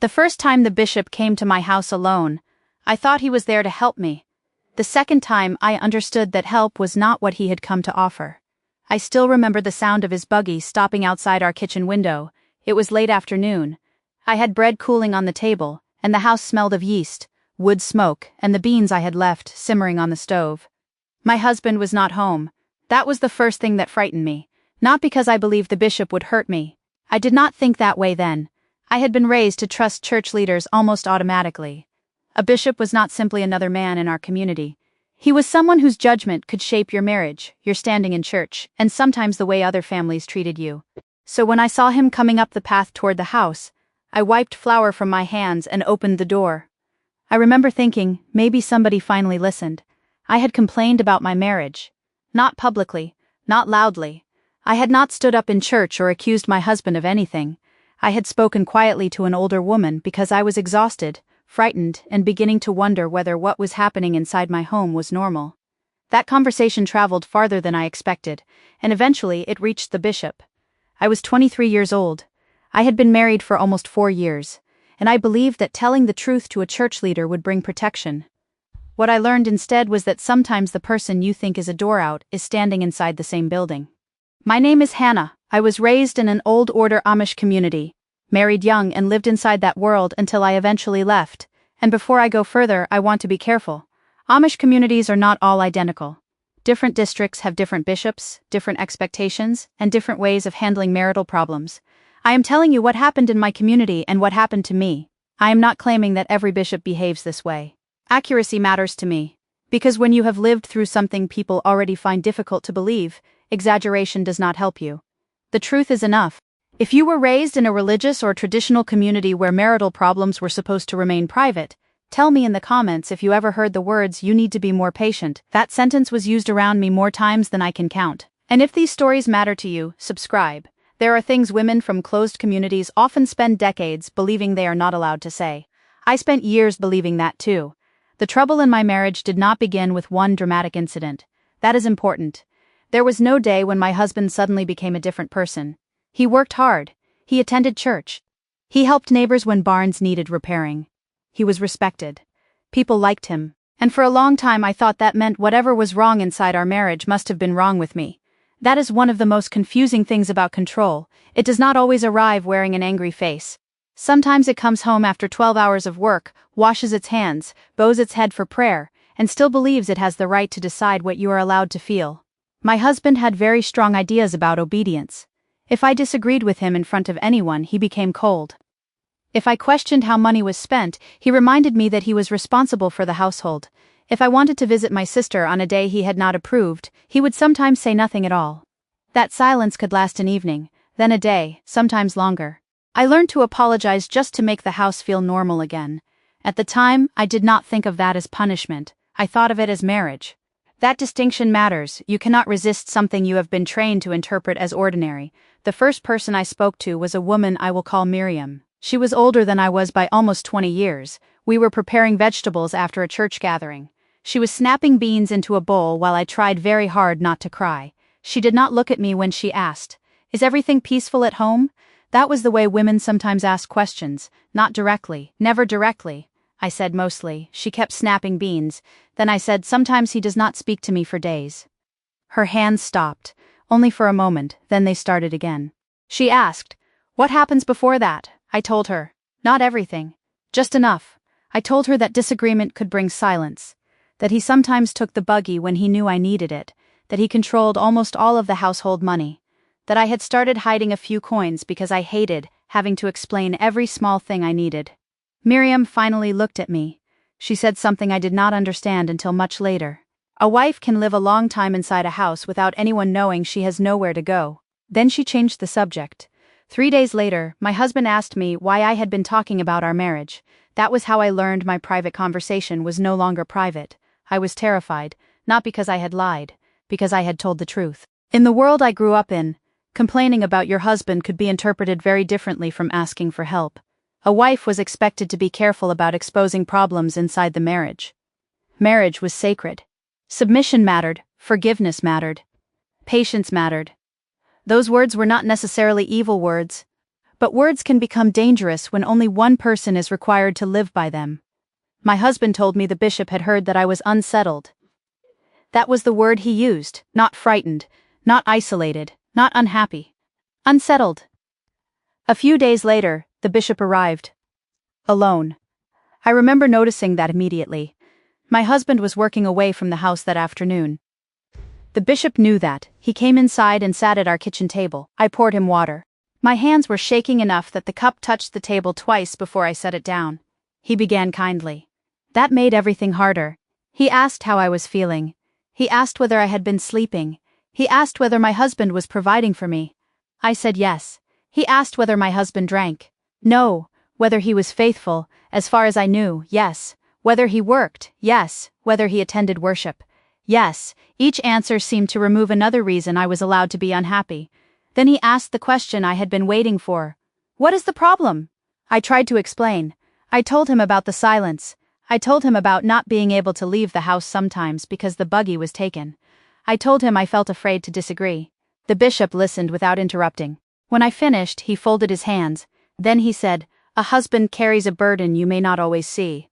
The first time the bishop came to my house alone, I thought he was there to help me. The second time I understood that help was not what he had come to offer. I still remember the sound of his buggy stopping outside our kitchen window. It was late afternoon. I had bread cooling on the table, and the house smelled of yeast, wood smoke, and the beans I had left simmering on the stove. My husband was not home. That was the first thing that frightened me, not because I believed the bishop would hurt me. I did not think that way then. I had been raised to trust church leaders almost automatically. A bishop was not simply another man in our community. He was someone whose judgment could shape your marriage, your standing in church, and sometimes the way other families treated you. So when I saw him coming up the path toward the house, I wiped flour from my hands and opened the door. I remember thinking, maybe somebody finally listened. I had complained about my marriage. Not publicly, not loudly. I had not stood up in church or accused my husband of anything. I had spoken quietly to an older woman because I was exhausted, frightened, and beginning to wonder whether what was happening inside my home was normal. That conversation traveled farther than I expected, and eventually it reached the bishop. I was 23 years old. I had been married for almost 4 years, and I believed that telling the truth to a church leader would bring protection. What I learned instead was that sometimes the person you think is a door out is standing inside the same building. My name is Hannah. I was raised in an old order Amish community, married young and lived inside that world until I eventually left. And before I go further, I want to be careful. Amish communities are not all identical. Different districts have different bishops, different expectations, and different ways of handling marital problems. I am telling you what happened in my community and what happened to me. I am not claiming that every bishop behaves this way. Accuracy matters to me, because when you have lived through something people already find difficult to believe, exaggeration does not help you. The truth is enough. If you were raised in a religious or traditional community where marital problems were supposed to remain private, tell me in the comments if you ever heard the words "you need to be more patient." That sentence was used around me more times than I can count. And if these stories matter to you, subscribe. There are things women from closed communities often spend decades believing they are not allowed to say. I spent years believing that too. The trouble in my marriage did not begin with one dramatic incident. That is important. There was no day when my husband suddenly became a different person. He worked hard. He attended church. He helped neighbors when barns needed repairing. He was respected. People liked him. And for a long time I thought that meant whatever was wrong inside our marriage must have been wrong with me. That is one of the most confusing things about control. It does not always arrive wearing an angry face. Sometimes it comes home after 12 hours of work, washes its hands, bows its head for prayer, and still believes it has the right to decide what you are allowed to feel. My husband had very strong ideas about obedience. If I disagreed with him in front of anyone, he became cold. If I questioned how money was spent, he reminded me that he was responsible for the household. If I wanted to visit my sister on a day he had not approved, he would sometimes say nothing at all. That silence could last an evening, then a day, sometimes longer. I learned to apologize just to make the house feel normal again. At the time, I did not think of that as punishment. I thought of it as marriage. That distinction matters. You cannot resist something you have been trained to interpret as ordinary. The first person I spoke to was a woman I will call Miriam. She was older than I was by almost 20 years. We were preparing vegetables after a church gathering. She was snapping beans into a bowl while I tried very hard not to cry. She did not look at me when she asked, "Is everything peaceful at home?" That was the way women sometimes ask questions, not directly, never directly. I said mostly. She kept snapping beans. Then I said, "Sometimes he does not speak to me for days." Her hands stopped, only for a moment, then they started again. She asked, "What happens before that?" I told her, "Not everything. Just enough." I told her that disagreement could bring silence, that he sometimes took the buggy when he knew I needed it, that he controlled almost all of the household money, that I had started hiding a few coins because I hated having to explain every small thing I needed. Miriam finally looked at me. She said something I did not understand until much later. A wife can live a long time inside a house without anyone knowing she has nowhere to go. Then she changed the subject. 3 days later, my husband asked me why I had been talking about our marriage. That was how I learned my private conversation was no longer private. I was terrified, not because I had lied, because I had told the truth. In the world I grew up in, complaining about your husband could be interpreted very differently from asking for help. A wife was expected to be careful about exposing problems inside the marriage. Marriage was sacred. Submission mattered, forgiveness mattered, patience mattered. Those words were not necessarily evil words, But words can become dangerous when only one person is required to live by them. My husband told me the bishop had heard that I was unsettled. That was the word he used, not frightened, not isolated, not unhappy. Unsettled. A few days later, the bishop arrived. Alone. I remember noticing that immediately. My husband was working away from the house that afternoon. The bishop knew that. He came inside and sat at our kitchen table. I poured him water. My hands were shaking enough that the cup touched the table twice before I set it down. He began kindly. That made everything harder. He asked how I was feeling. He asked whether I had been sleeping. He asked whether my husband was providing for me. I said yes. He asked whether my husband drank. No. Whether he was faithful, as far as I knew, yes. Whether he worked, yes. Whether he attended worship, yes. Each answer seemed to remove another reason I was allowed to be unhappy. Then he asked the question I had been waiting for. What is the problem? I tried to explain. I told him about the silence. I told him about not being able to leave the house sometimes because the buggy was taken. I told him I felt afraid to disagree. The bishop listened without interrupting. When I finished, he folded his hands. Then he said, "A husband carries a burden you may not always see."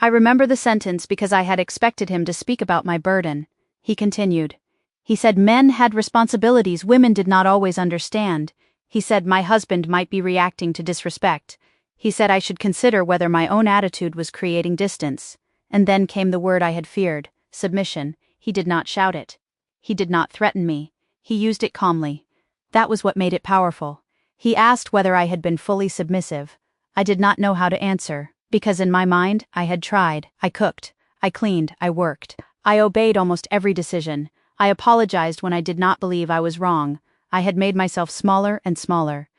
I remember the sentence because I had expected him to speak about my burden. He continued. He said men had responsibilities women did not always understand. He said my husband might be reacting to disrespect. He said I should consider whether my own attitude was creating distance. And then came the word I had feared, submission. He did not shout it. He did not threaten me. He used it calmly. That was what made it powerful. He asked whether I had been fully submissive. I did not know how to answer, because in my mind, I had tried. I cooked. I cleaned. I worked. I obeyed almost every decision. I apologized when I did not believe I was wrong. I had made myself smaller and smaller.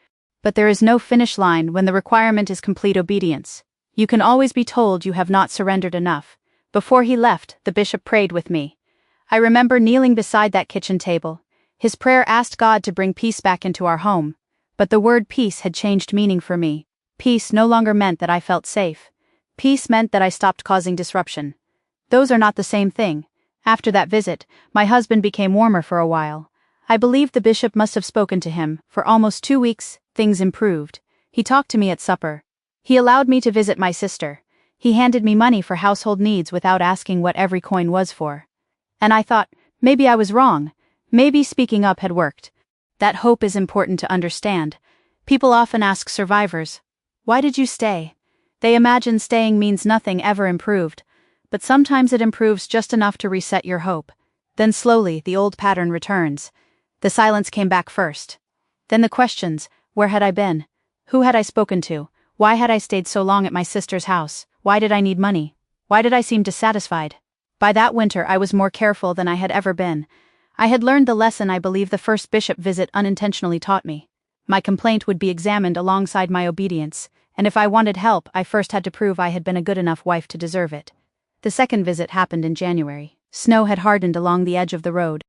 But there is no finish line when the requirement is complete obedience. You can always be told you have not surrendered enough. Before he left, the bishop prayed with me. I remember kneeling beside that kitchen table. His prayer asked God to bring peace back into our home. But the word peace had changed meaning for me. Peace no longer meant that I felt safe. Peace meant that I stopped causing disruption. Those are not the same thing. After that visit, my husband became warmer for a while. I believe the bishop must have spoken to him. For almost 2 weeks, things improved. He talked to me at supper. He allowed me to visit my sister. He handed me money for household needs without asking what every coin was for. And I thought, maybe I was wrong. Maybe speaking up had worked. That hope is important to understand. People often ask survivors, "Why did you stay?" They imagine staying means nothing ever improved. But sometimes it improves just enough to reset your hope. Then slowly, the old pattern returns. The silence came back first. Then the questions, where had I been? Who had I spoken to? Why had I stayed so long at my sister's house? Why did I need money? Why did I seem dissatisfied? By that winter I was more careful than I had ever been. I had learned the lesson I believe the first bishop visit unintentionally taught me. My complaint would be examined alongside my obedience, and if I wanted help, I first had to prove I had been a good enough wife to deserve it. The second visit happened in January. Snow had hardened along the edge of the road.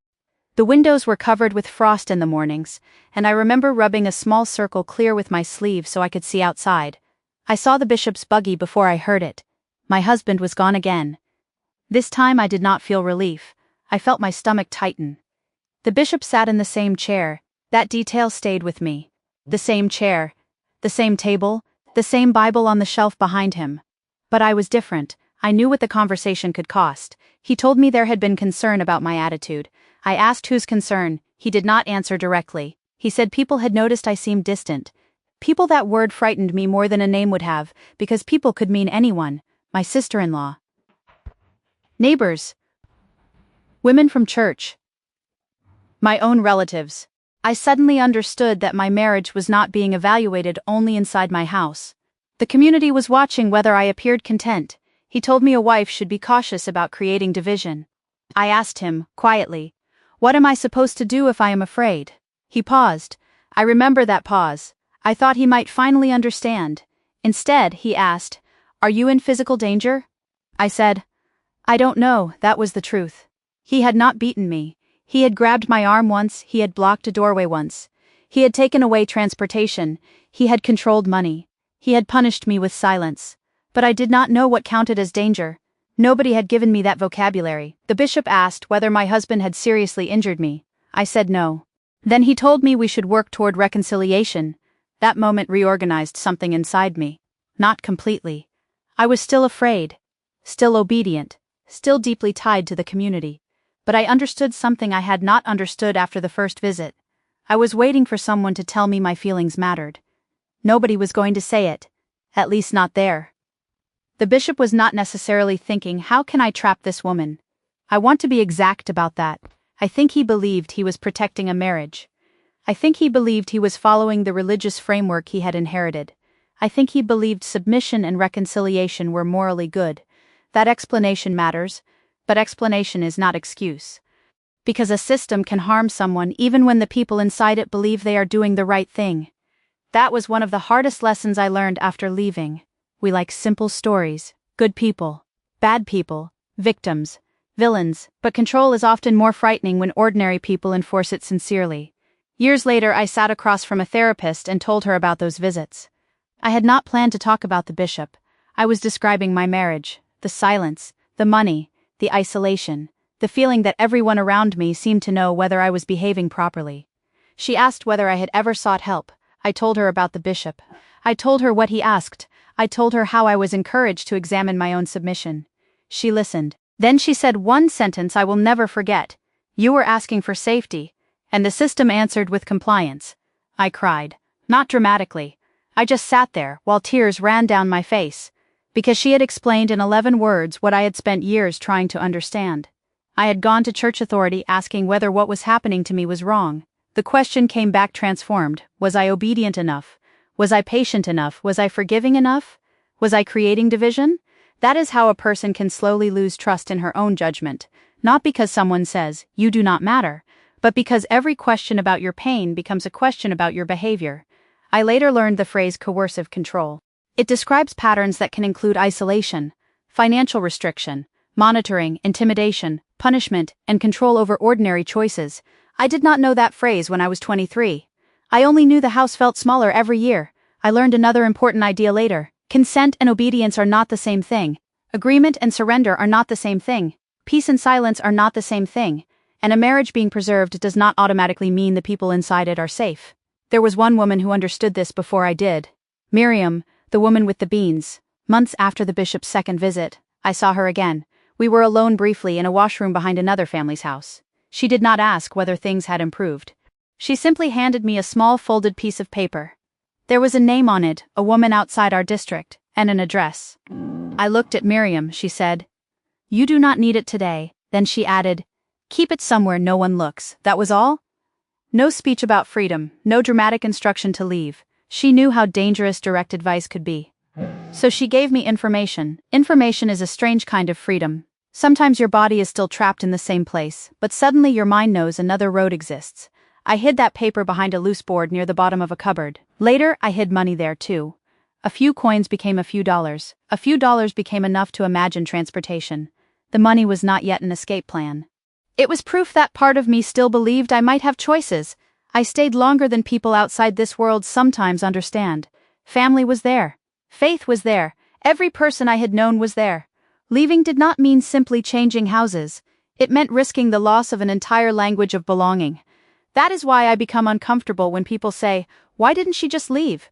The windows were covered with frost in the mornings, and I remember rubbing a small circle clear with my sleeve so I could see outside. I saw the bishop's buggy before I heard it. My husband was gone again. This time I did not feel relief. I felt my stomach tighten. The bishop sat in the same chair. That detail stayed with me. The same chair, the same table, the same Bible on the shelf behind him. But I was different. I knew what the conversation could cost. He told me there had been concern about my attitude. I asked whose concern. He did not answer directly. He said people had noticed I seemed distant. People, that word frightened me more than a name would have, because people could mean anyone. My sister-in-law. Neighbors. Women from church. My own relatives. I suddenly understood that my marriage was not being evaluated only inside my house. The community was watching whether I appeared content. He told me a wife should be cautious about creating division. I asked him, quietly, "What am I supposed to do if I am afraid?" He paused. I remember that pause. I thought he might finally understand. Instead, he asked, "Are you in physical danger?" I said, "I don't know." That was the truth. He had not beaten me. He had grabbed my arm once, he had blocked a doorway once. He had taken away transportation. He had controlled money. He had punished me with silence. But I did not know what counted as danger. Nobody had given me that vocabulary. The bishop asked whether my husband had seriously injured me. I said no. Then he told me we should work toward reconciliation. That moment reorganized something inside me. Not completely. I was still afraid, still obedient, still deeply tied to the community. But I understood something I had not understood after the first visit. I was waiting for someone to tell me my feelings mattered. Nobody was going to say it. At least not there. The bishop was not necessarily thinking, how can I trap this woman? I want to be exact about that. I think he believed he was protecting a marriage. I think he believed he was following the religious framework he had inherited. I think he believed submission and reconciliation were morally good. That explanation matters, but explanation is not excuse. Because a system can harm someone even when the people inside it believe they are doing the right thing. That was one of the hardest lessons I learned after leaving. We like simple stories, good people, bad people, victims, villains, but control is often more frightening when ordinary people enforce it sincerely. Years later, I sat across from a therapist and told her about those visits. I had not planned to talk about the bishop. I was describing my marriage, the silence, the money, the isolation, the feeling that everyone around me seemed to know whether I was behaving properly. She asked whether I had ever sought help. I told her about the bishop. I told her what he asked. I told her how I was encouraged to examine my own submission. She listened. Then she said one sentence I will never forget. You were asking for safety, and the system answered with compliance. I cried. Not dramatically. I just sat there while tears ran down my face, because she had explained in 11 words what I had spent years trying to understand. I had gone to church authority asking whether what was happening to me was wrong. The question came back transformed. Was I obedient enough? Was I patient enough? Was I forgiving enough? Was I creating division? That is how a person can slowly lose trust in her own judgment, not because someone says, you do not matter, but because every question about your pain becomes a question about your behavior. I later learned the phrase coercive control. It describes patterns that can include isolation, financial restriction, monitoring, intimidation, punishment, and control over ordinary choices. I did not know that phrase when I was 23. I only knew the house felt smaller every year. I learned another important idea later. Consent and obedience are not the same thing. Agreement and surrender are not the same thing. Peace and silence are not the same thing. And a marriage being preserved does not automatically mean the people inside it are safe. There was one woman who understood this before I did. Miriam, the woman with the beans. Months after the bishop's second visit, I saw her again. We were alone briefly in a washroom behind another family's house. She did not ask whether things had improved. She simply handed me a small folded piece of paper. There was a name on it, a woman outside our district, and an address. I looked at Miriam, she said. You do not need it today. Then she added, keep it somewhere no one looks. That was all? No speech about freedom, no dramatic instruction to leave. She knew how dangerous direct advice could be. So she gave me information. Information is a strange kind of freedom. Sometimes your body is still trapped in the same place, but suddenly your mind knows another road exists. I hid that paper behind a loose board near the bottom of a cupboard. Later, I hid money there too. A few coins became a few dollars. A few dollars became enough to imagine transportation. The money was not yet an escape plan. It was proof that part of me still believed I might have choices. I stayed longer than people outside this world sometimes understand. Family was there. Faith was there. Every person I had known was there. Leaving did not mean simply changing houses. It meant risking the loss of an entire language of belonging. That is why I become uncomfortable when people say, why didn't she just leave?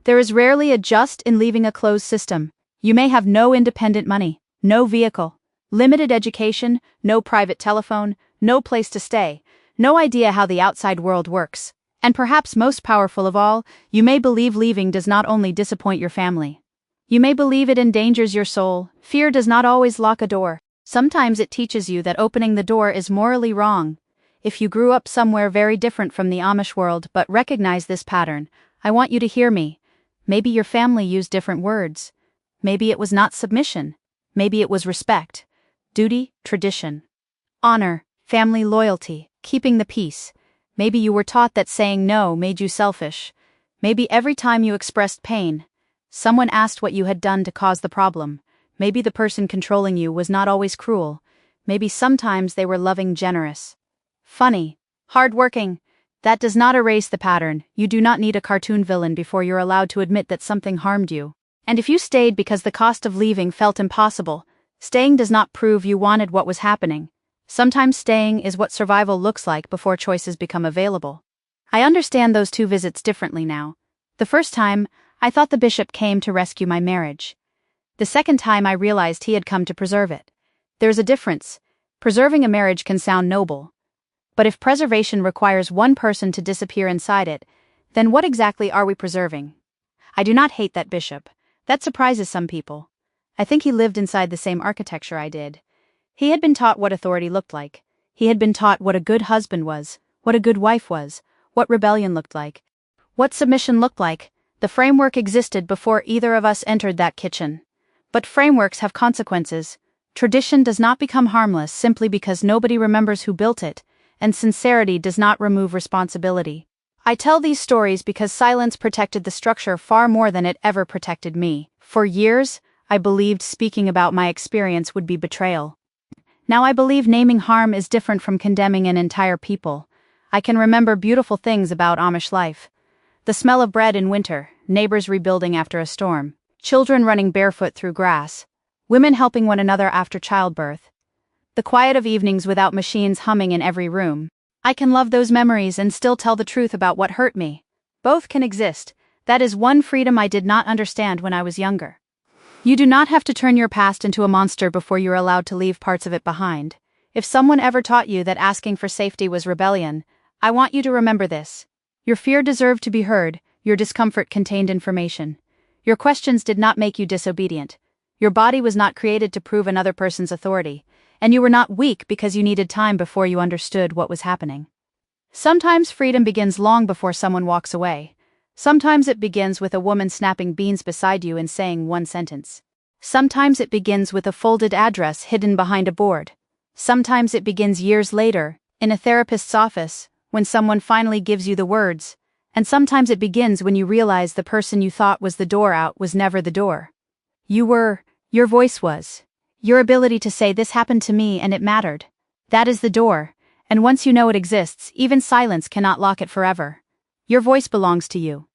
There is rarely a just in leaving a closed system. You may have no independent money, no vehicle, limited education, no private telephone, no place to stay, no idea how the outside world works. And perhaps most powerful of all, you may believe leaving does not only disappoint your family. You may believe it endangers your soul. Fear does not always lock a door. Sometimes it teaches you that opening the door is morally wrong. If you grew up somewhere very different from the Amish world but recognize this pattern, I want you to hear me. Maybe your family used different words. Maybe it was not submission. Maybe it was respect, duty, tradition, honor, family loyalty, keeping the peace. Maybe you were taught that saying no made you selfish. Maybe every time you expressed pain, someone asked what you had done to cause the problem. Maybe the person controlling you was not always cruel. Maybe sometimes they were loving, generous, funny, hardworking. That does not erase the pattern. You do not need a cartoon villain before you're allowed to admit that something harmed you. And if you stayed because the cost of leaving felt impossible, staying does not prove you wanted what was happening. Sometimes staying is what survival looks like before choices become available. I understand those two visits differently now. The first time, I thought the bishop came to rescue my marriage. The second time I realized he had come to preserve it. There's a difference. Preserving a marriage can sound noble. But if preservation requires one person to disappear inside it, then what exactly are we preserving? I do not hate that bishop. That surprises some people. I think he lived inside the same architecture I did. He had been taught what authority looked like. He had been taught what a good husband was, what a good wife was, what rebellion looked like, what submission looked like. The framework existed before either of us entered that kitchen. But frameworks have consequences. Tradition does not become harmless simply because nobody remembers who built it, and sincerity does not remove responsibility. I tell these stories because silence protected the structure far more than it ever protected me. For years, I believed speaking about my experience would be betrayal. Now I believe naming harm is different from condemning an entire people. I can remember beautiful things about Amish life. The smell of bread in winter, neighbors rebuilding after a storm, children running barefoot through grass, women helping one another after childbirth. The quiet of evenings without machines humming in every room. I can love those memories and still tell the truth about what hurt me. Both can exist. That is one freedom I did not understand when I was younger. You do not have to turn your past into a monster before you're allowed to leave parts of it behind. If someone ever taught you that asking for safety was rebellion, I want you to remember this. Your fear deserved to be heard, your discomfort contained information. Your questions did not make you disobedient. Your body was not created to prove another person's authority, and you were not weak because you needed time before you understood what was happening. Sometimes freedom begins long before someone walks away. Sometimes it begins with a woman snapping beans beside you and saying one sentence. Sometimes it begins with a folded address hidden behind a board. Sometimes it begins years later, in a therapist's office, when someone finally gives you the words. And sometimes it begins when you realize the person you thought was the door out was never the door. Your voice was. Your ability to say this happened to me and it mattered. That is the door, and once you know it exists, even silence cannot lock it forever. Your voice belongs to you.